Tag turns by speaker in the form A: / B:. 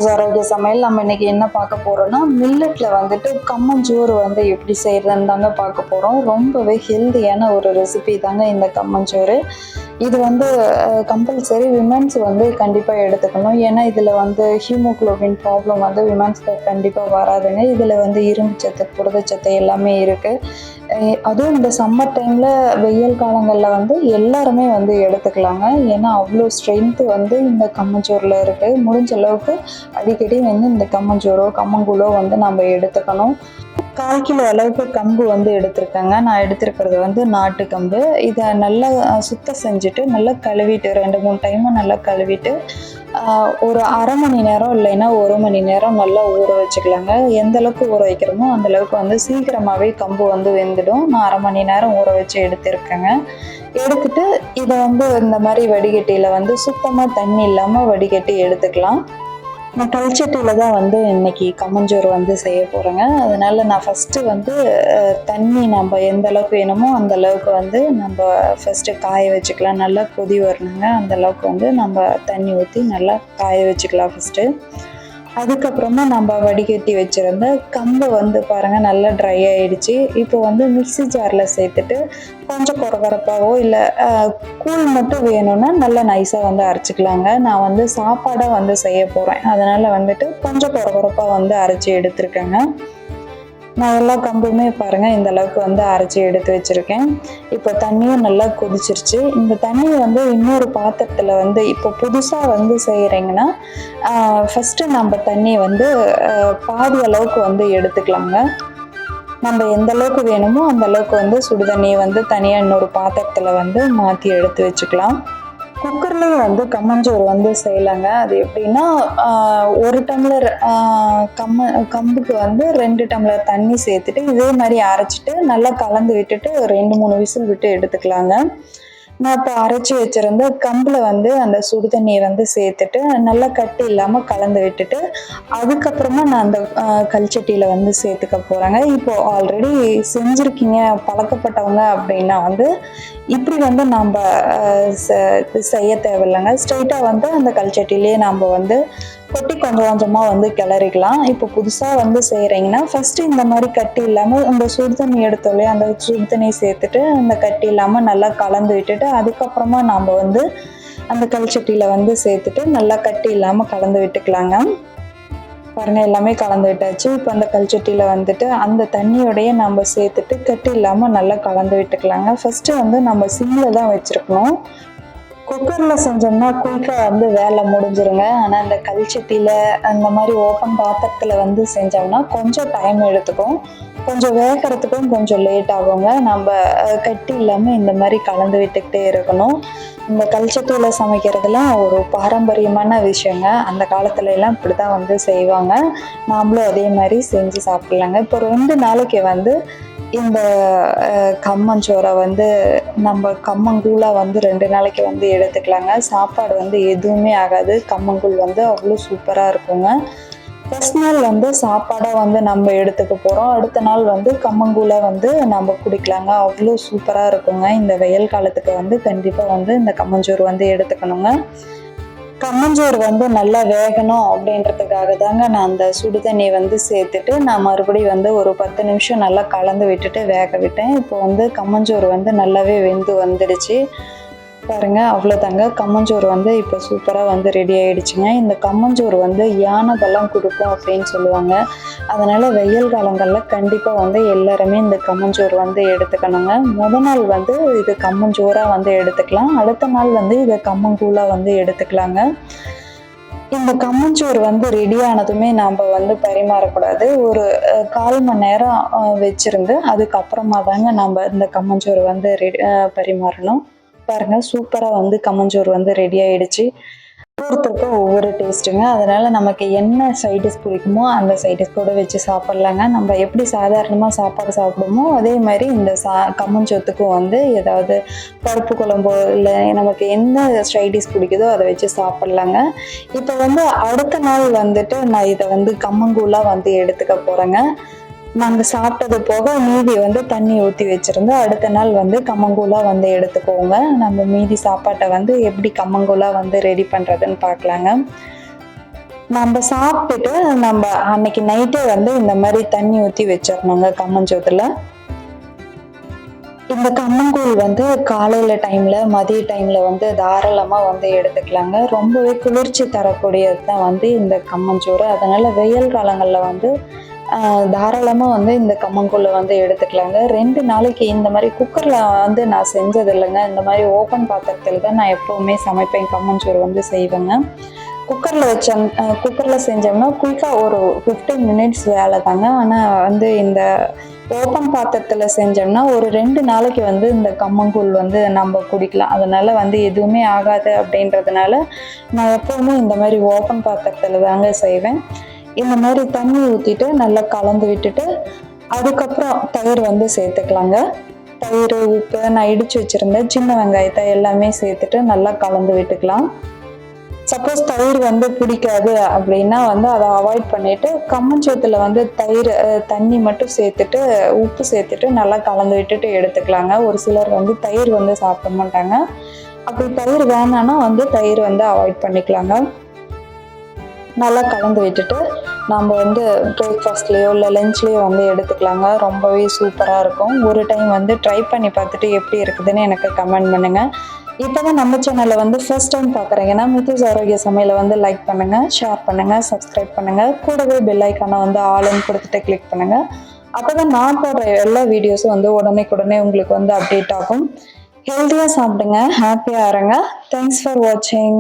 A: Viewers, ஆரோக்கிய சமையல் நம்ம இன்னைக்கு என்ன பார்க்க போறோம்னா, மில்லட்ல வந்துட்டு கம்மஞ்சோறு வந்து எப்படி செய்யறதுன்னு தாங்க பார்க்க போறோம். ரொம்பவே ஹெல்தியான ஒரு ரெசிபி தாங்க இந்த கம்மஞ்சோறு. இது வந்து கம்பல்சரி விமென்ஸ் வந்து கண்டிப்பா எடுத்துக்கணும். ஏன்னா இதுல வந்து ஹீமோகுளோபின் ப்ராப்ளம் வந்து விமென்ஸ்க்கு கண்டிப்பா வராதுங்க. இதுல வந்து இரும்பு சத்து, புரதச்சத்து எல்லாமே இருக்கு. அதுவும் இந்த சம்மர் டைம்ல வெயில் காலங்கள்ல வந்து எல்லாருமே வந்து எடுத்துக்கலாங்க. ஏன்னா அவ்வளோ ஸ்ட்ரென்த் வந்து இந்த கம்மஞ்சோறுல இருக்கு. முடிஞ்ச அளவுக்கு அடிக்கடி வந்து இந்த கம்மஞ்சோறோ கம்மங்கூழோ வந்து நம்ம எடுத்துக்கணும். 1/4 கிலோ அளவுக்கு கம்பு வந்து எடுத்திருக்கேங்க. நான் எடுத்திருக்கிறது வந்து நாட்டு கம்பு. இதை நல்லா சுத்தம் செஞ்சுட்டு நல்லா கழுவிட்டு 2-3 டைமும் நல்லா கழுவிட்டு ஒரு அரை மணி நேரம் இல்லைன்னா 1 மணி நேரம் நல்லா ஊற வச்சுக்கலாங்க. எந்த அளவுக்கு ஊற வைக்கிறோமோ அந்த அளவுக்கு வந்து சீக்கிரமாகவே கம்பு வந்து வெந்துடும். நான் அரை மணி நேரம் ஊற வச்சு எடுத்திருக்கேங்க. எடுத்துட்டு இதை வந்து இந்த மாதிரி வடிகட்டியில் வந்து சுத்தமாக தண்ணி இல்லாமல் வடிகட்டி எடுத்துக்கலாம். நான் கல்ச்சட்டியில் தான் வந்து இன்னைக்கு கம்மஞ்சோறு வந்து செய்ய போகிறேங்க. அதனால் நான் ஃபஸ்ட்டு வந்து தண்ணி நம்ம எந்த அளவுக்கு வேணுமோ அந்த அளவுக்கு வந்து நம்ம ஃபஸ்ட்டு காய வச்சுக்கலாம். நல்லா கொதி வரணுங்க. அந்த அளவுக்கு வந்து நம்ம தண்ணி ஊற்றி நல்லா காய வச்சுக்கலாம் ஃபஸ்ட்டு. அதுக்கப்புறமா நம்ம வடிகட்டி வச்சுருந்த கம்பை வந்து பாருங்கள் நல்லா ட்ரை ஆகிடுச்சு. இப்போ வந்து மிக்சி ஜாரில் சேர்த்துட்டு கொஞ்சம் கொரகொரப்பாவோ இல்லை கூழ் மட்டும் வேணும்னா நல்லா நைஸாக வந்து அரைச்சிக்கலாங்க. நான் வந்து சாப்பாடாக வந்து செய்ய போகிறேன். அதனால் வந்துட்டு கொஞ்சம் கொரகொரப்பாக வந்து அரைச்சி எடுத்துருக்கேங்க. நான் எல்லா கம்புமே பாருங்கள் இந்த அளவுக்கு வந்து அரைச்சி எடுத்து வச்சுருக்கேன். இப்போ தண்ணியும் நல்லா கொதிச்சிருச்சு. இந்த தண்ணியை வந்து இன்னொரு பாத்திரத்தில் வந்து இப்போ புதுசாக வந்து செய்கிறீங்கன்னா ஃபஸ்ட்டு நம்ம தண்ணியை வந்து பாதி அளவுக்கு வந்து எடுத்துக்கலாங்க. நம்ம எந்த அளவுக்கு வேணுமோ அந்த அளவுக்கு வந்து சுடு தண்ணியை வந்து தனியாக இன்னொரு பாத்திரத்தில் வந்து மாற்றி எடுத்து வச்சுக்கலாம். குக்கர்லேயும் வந்து கம்மஞ்சோறு வந்து செய்யலாங்க. அது எப்படின்னா 1 டம்ளர் கம்புக்கு வந்து 2 டம்ளர் தண்ணி சேர்த்துட்டு இதே மாதிரி அரைச்சிட்டு நல்லா கலந்து விட்டுட்டு 2-3 விசில் விட்டு எடுத்துக்கலாங்க. நான் இப்போ அரைச்சி வச்சுருந்த கம்பில் வந்து அந்த சுடு தண்ணியை வந்து சேர்த்துட்டு நல்லா கட்டி இல்லாமல் கலந்து விட்டுட்டு அதுக்கப்புறமா நான் அந்த கல்ச்சட்டியில் வந்து சேர்த்துக்க போகிறேங்க. இப்போது ஆல்ரெடி செஞ்சுருக்கீங்க பழக்கப்பட்டவங்க அப்படின்னா வந்து இப்படி வந்து நம்ம செய்ய தேவையில்லைங்க. ஸ்ட்ரைட்டாக வந்து அந்த கல்ச்சட்டிலே நம்ம வந்து கொட்டி கொஞ்சம் கொஞ்சமாக வந்து கிளறிக்கலாம். இப்போ புதுசாக வந்து செய்கிறீங்கன்னா ஃபஸ்ட்டு இந்த மாதிரி கட்டி இல்லாமல் அந்த சுடு தண்ணி எடுத்தோலே அந்த சுடு தண்ணியை சேர்த்துட்டு அந்த கட்டி இல்லாமல் நல்லா கலந்து விட்டுட்டு அதுக்கப்புறமா நாம் வந்து அந்த கல்ச்சட்டியில் வந்து சேர்த்துட்டு நல்லா கட்டி இல்லாமல் கலந்து விட்டுக்கலாங்க. பாருங்கள் எல்லாமே கலந்து விட்டாச்சு. இப்போ அந்த கல்ச்சட்டியில் வந்துட்டு அந்த தண்ணியோடையே நம்ம சேர்த்துட்டு கட்டி இல்லாமல் நல்லா கலந்து விட்டுக்கலாங்க. ஃபஸ்ட்டு வந்து நம்ம சிம்மில் தான் வச்சுருக்கணும். குக்கரில் செஞ்சோம்னா குயிக்காக வந்து வேலை முடிஞ்சிருங்க. ஆனால் இந்த கல்ச்சட்டியில் அந்த மாதிரி ஓப்பன் பாத்திரத்தில் வந்து செஞ்சோம்னா கொஞ்சம் டைம் எடுத்துக்கும். கொஞ்சம் வேகிறதுக்கும் கொஞ்சம் லேட் ஆகுங்க. நம்ம கட்டி இல்லாமல் இந்த மாதிரி கலந்து விட்டுக்கிட்டே இருக்கணும். இந்த கல்ச்சட்டியில் சமைக்கிறதுலாம் ஒரு பாரம்பரியமான விஷயங்க. அந்த காலத்துல எல்லாம் இப்படி தான் வந்து செய்வாங்க. நாமளும் அதே மாதிரி செஞ்சு சாப்பிட்லாங்க. இப்போ 2 நாளைக்கு வந்து இந்த கம்மஞ்சோறை வந்து நம்ம கம்மங்கூழாக வந்து 2 நாளைக்கு வந்து எடுத்துக்கலாங்க. சாப்பாடு வந்து எதுவுமே ஆகாது. கம்மங்கூழ் வந்து அவ்வளோ சூப்பராக இருக்குங்க. ஃபஸ்ட் நாள் வந்து சாப்பாடாக வந்து நம்ம எடுத்துக்க போகிறோம். அடுத்த நாள் வந்து கம்மங்கூழாக வந்து நம்ம குடிக்கலாங்க. அவ்வளோ சூப்பராக இருக்குங்க. இந்த வெயில் காலத்துக்கு வந்து கண்டிப்பாக வந்து இந்த கம்மஞ்சோறு வந்து எடுத்துக்கணுங்க. கம்மஞ்சோறு வந்து நல்லா வேகணும் அப்படின்றதுக்காக தாங்க நான் அந்த சுடு தண்ணியை வந்து சேர்த்துட்டு நான் மறுபடியும் வந்து ஒரு 10 நிமிஷம் நல்லா கலந்து விட்டுட்டு வேக விட்டேன். இப்போ வந்து கம்மஞ்சோறு வந்து நல்லாவே வெந்து வந்துடுச்சு. பாருங்கள் அவ்வளோதாங்க. கம்மஞ்சோறு வந்து இப்போ சூப்பராக வந்து ரெடி ஆகிடுச்சுங்க. இந்த கம்மஞ்சோறு வந்து யானை பலம் கொடுக்கும் அப்படின்னு சொல்லுவாங்க. அதனால் வெயில் காலங்களில் கண்டிப்பாக வந்து எல்லாருமே இந்த கம்மஞ்சோறு வந்து எடுத்துக்கணுங்க. முதல் நாள் வந்து இது கம்மஞ்சோறாக வந்து எடுத்துக்கலாம். அடுத்த நாள் வந்து இதை கம்மங்கூழாக வந்து எடுத்துக்கலாங்க. இந்த கம்மஞ்சோறு வந்து ரெடி ஆனதுமே நாம் வந்து பரிமாறக்கூடாது. ஒரு 1/4 மணி நேரம் வச்சுருந்து அதுக்கப்புறமா தாங்க நம்ம இந்த கம்மஞ்சோறு வந்து பரிமாறணும். பாருங்கள் சூப்பராக வந்து கம்மஞ்சோறு வந்து ரெடி ஆகிடுச்சு. ஒவ்வொருத்தருக்கும் ஒவ்வொரு டேஸ்ட்டுங்க. அதனால் நமக்கு என்ன சைடிஷ் பிடிக்குமோ அந்த சைடிஷ் கூட வச்சு சாப்பிட்லாங்க. நம்ம எப்படி சாதாரணமாக சாப்பாடு சாப்பிடுமோ அதே மாதிரி இந்த கம்மஞ்சோத்துக்கும் வந்து ஏதாவது பருப்பு குழம்போ இல்லை நமக்கு என்ன சைடிஷ் பிடிக்குதோ அதை வச்சு சாப்பிட்லாங்க. இப்போ வந்து அடுத்த நாள் வந்துட்டு நான் இதை வந்து கம்மங்கூழாக வந்து எடுத்துக்க போகிறேங்க. நாங்கள் சாப்பிட்டது போக மீதி வந்து தண்ணி ஊற்றி வச்சுருந்து அடுத்த நாள் வந்து கம்மங்கூழாக வந்து எடுத்துக்கோங்க. நம்ம மீதி சாப்பாட்டை வந்து எப்படி கம்மங்கூழாக வந்து ரெடி பண்ணுறதுன்னு பார்க்கலாங்க. நம்ம சாப்பிட்டுட்டு நம்ம அன்னைக்கு நைட்டே வந்து இந்த மாதிரி தண்ணி ஊற்றி வச்சிடணுங்க கம்மஞ்சோத்துல. இந்த கம்மங்கூழ் வந்து காலையில டைம்ல, மதிய டைம்ல வந்து தாராளமா வந்து எடுத்துக்கலாங்க. ரொம்பவே குளிர்ச்சி தரக்கூடியது தான் வந்து இந்த கம்மஞ்சோறு. அதனால வெயில் காலங்கள்ல வந்து தாராளமா வந்து இந்த கம்மங்கூழ வந்து எடுத்துக்கலாங்க. 2 நாளைக்கு இந்த மாரி குக்கர்ல வந்து நான் செஞ்சது இல்லங்க. இந்த மாரி ஓப்பன் பாத்திரத்தில தான் நான் எப்பவுமே சமைப்பேன். கம்மஞ்சோறு வந்து செய்வேங்க. குக்கர்ல செஞ்சோம்னா குயிக்கா ஒரு 15 மினிட்ஸ் வேலை தாங்க. ஆனா வந்து இந்த ஓப்பன் பாத்திரத்துல செஞ்சோம்னா ஒரு 2 நாளைக்கு வந்து இந்த கம்மங்கூழ் வந்து நம்ம குடிக்கலாம். அதனால வந்து எதுவுமே ஆகாது அப்படின்றதுனால நான் எப்பவுமே இந்த மாதிரி ஓப்பன் பாத்திரத்துல தாங்க செய்வேன். இந்த மாதிரி தண்ணி ஊத்திட்டு நல்லா கலந்து விட்டுட்டு அதுக்கப்புறம் தயிர் வந்து சேர்த்துக்கலாங்க. தயிர், உப்பு, நான் இடிச்சு வச்சிருந்த சின்ன வெங்காயத்தை எல்லாமே சேர்த்துட்டு நல்லா கலந்து விட்டுக்கலாம். சப்போஸ் தயிர் வந்து பிடிக்காது அப்படின்னா வந்து அதை அவாய்ட் பண்ணிட்டு கம்மஞ்சோத்துல வந்து தயிர் தண்ணி மட்டும் சேர்த்துட்டு உப்பு சேர்த்துட்டு நல்லா கலந்து விட்டுட்டு எடுத்துக்கலாங்க. ஒரு சிலர் வந்து தயிர் வந்து சாப்பிட மாட்டாங்க. அப்படி தயிர் வேணான்னா வந்து தயிர் வந்து அவாய்ட் பண்ணிக்கலாங்க. நல்லா கலந்து விட்டுட்டு நம்ம வந்து பிரேக்ஃபாஸ்ட்லேயோ இல்லை லஞ்ச்லேயோ வந்து எடுத்துக்கலாங்க. ரொம்பவே சூப்பராக இருக்கும். ஒரு டைம் வந்து ட்ரை பண்ணி பார்த்துட்டு எப்படி இருக்குதுன்னு எனக்கு கமெண்ட் பண்ணுங்கள். இப்போ தான் நம்ம சேனலை வந்து ஃபர்ஸ்ட் டைம் பார்க்குறீங்கன்னா மித்துஸ் ஆரோக்கிய சமையலை வந்து லைக் பண்ணுங்கள், ஷேர் பண்ணுங்கள், சப்ஸ்கிரைப் பண்ணுங்கள். கூடவே பெல் ஐக்கானை வந்து ஆல்னு கொடுத்துட்டு கிளிக் பண்ணுங்கள். அப்போ தான் நான் போடுற எல்லா வீடியோஸும் வந்து உடனே உங்களுக்கு வந்து அப்டேட் ஆகும். ஹெல்த்தியாக சாப்பிடுங்க, ஹாப்பியாக இருங்க. தேங்க்ஸ் ஃபார் வாட்சிங்.